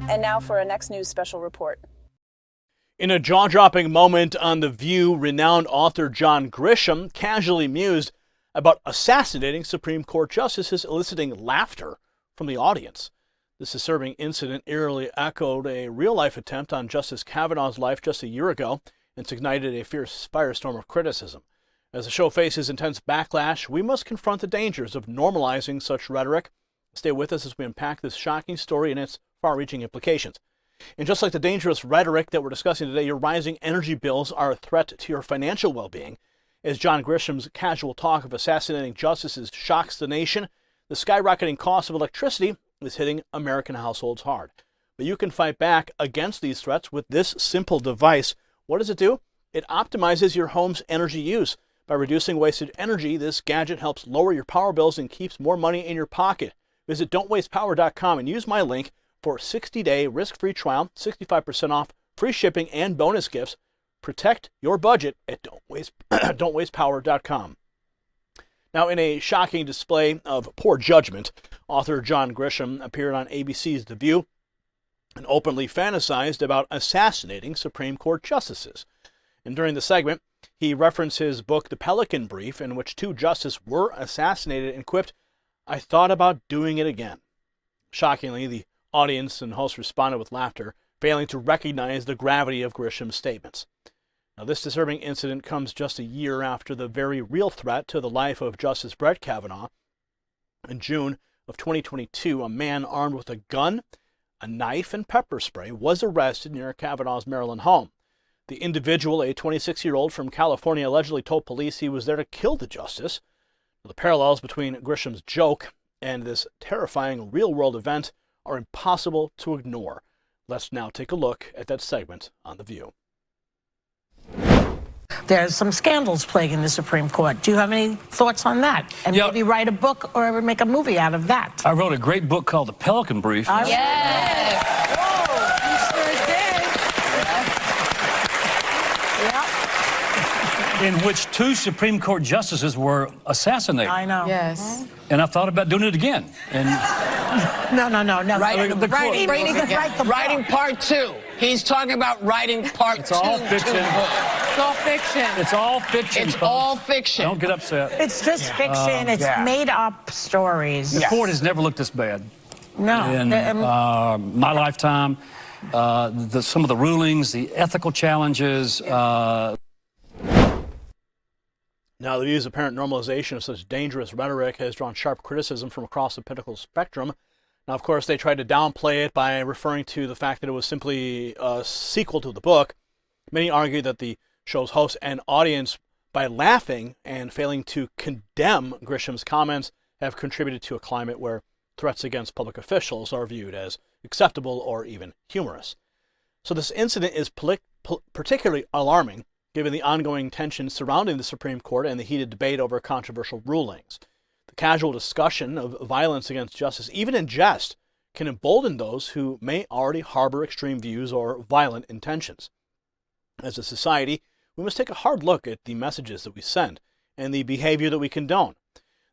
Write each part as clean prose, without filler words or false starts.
And now for our next news special report. In a jaw-dropping moment on The View, renowned author John Grisham casually mused about assassinating Supreme Court justices, eliciting laughter from the audience. This disturbing incident eerily echoed a real-life attempt on Justice Kavanaugh's life just a year ago, and it's ignited a fierce firestorm of criticism. As the show faces intense backlash, we must confront the dangers of normalizing such rhetoric. Stay with us as we unpack this shocking story and its far-reaching implications. And just like the dangerous rhetoric that we're discussing today, your rising energy bills are a threat to your financial well-being. As John Grisham's casual talk of assassinating justices shocks the nation, the skyrocketing cost of electricity is hitting American households hard. But you can fight back against these threats with this simple device. What does it do? It optimizes your home's energy use. By reducing wasted energy, this gadget helps lower your power bills and keeps more money in your pocket. Visit don'twastepower.com and use my link for a 60-day risk-free trial, 65% off, free shipping, and bonus gifts. Protect your budget at don'twastepower.com. Now, in a shocking display of poor judgment, author John Grisham appeared on ABC's The View and openly fantasized about assassinating Supreme Court justices. And during the segment, he referenced his book, The Pelican Brief, in which 2 justices were assassinated, and quipped, "I thought about doing it again." Shockingly, the audience and host responded with laughter, failing to recognize the gravity of Grisham's statements. Now, this disturbing incident comes just a year after the very real threat to the life of Justice Brett Kavanaugh. In June of 2022, a man armed with a gun, a knife, and pepper spray was arrested near Kavanaugh's Maryland home. The individual, a 26-year-old from California, allegedly told police he was there to kill the justice. The parallels between Grisham's joke and this terrifying real-world event are impossible to ignore. Let's now take a look at that segment on The View. There's some scandals plaguing the Supreme Court. Do you have any thoughts on that? And maybe write a book or make a movie out of that? I wrote a great book called The Pelican Brief. Yes! Whoa, you sure did. In which 2 Supreme Court justices were assassinated. I know. Yes. And I thought about doing it again. And No. Writing part 2. He's talking about writing part 2. It's all fiction. It's all fiction. It's all fiction. It's all fiction. Don't get upset. It's just fiction. It's made up stories. The court has never looked this bad. No. In my lifetime, some of the rulings, the ethical challenges. Now, The View's apparent normalization of such dangerous rhetoric has drawn sharp criticism from across the political spectrum. Now, of course, they tried to downplay it by referring to the fact that it was simply a sequel to the book. Many argue that the show's host and audience, by laughing and failing to condemn Grisham's comments, have contributed to a climate where threats against public officials are viewed as acceptable or even humorous. So this incident is particularly alarming, given the ongoing tension surrounding the Supreme Court and the heated debate over controversial rulings. The casual discussion of violence against justice, even in jest, can embolden those who may already harbor extreme views or violent intentions. As a society, we must take a hard look at the messages that we send and the behavior that we condone.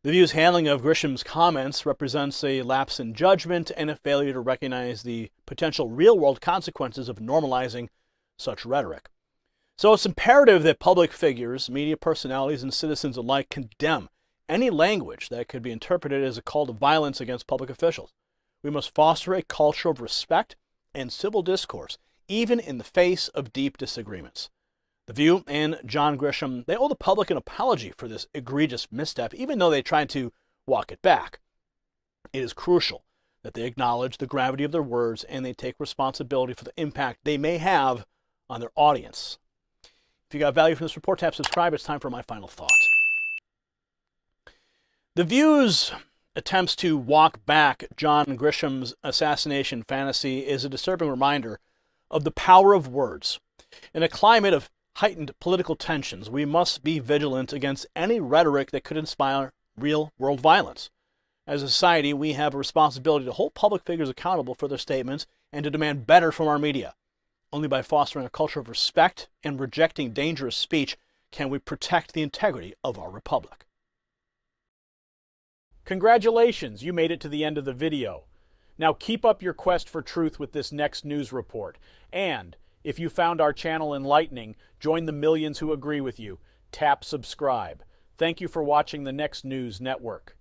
The View's handling of Grisham's comments represents a lapse in judgment and a failure to recognize the potential real-world consequences of normalizing such rhetoric. So it's imperative that public figures, media personalities, and citizens alike condemn any language that could be interpreted as a call to violence against public officials. We must foster a culture of respect and civil discourse, even in the face of deep disagreements. The View and John Grisham, they owe the public an apology for this egregious misstep, even though they tried to walk it back. It is crucial that they acknowledge the gravity of their words and they take responsibility for the impact they may have on their audience. If you got value from this report, tap subscribe. It's time for my final thought. The View's attempts to walk back John Grisham's assassination fantasy is a disturbing reminder of the power of words. In a climate of heightened political tensions, we must be vigilant against any rhetoric that could inspire real-world violence. As a society, we have a responsibility to hold public figures accountable for their statements and to demand better from our media. Only by fostering a culture of respect and rejecting dangerous speech can we protect the integrity of our republic. Congratulations, you made it to the end of the video. Now keep up your quest for truth with this next news report. And if you found our channel enlightening, join the millions who agree with you. Tap subscribe. Thank you for watching the Next News Network.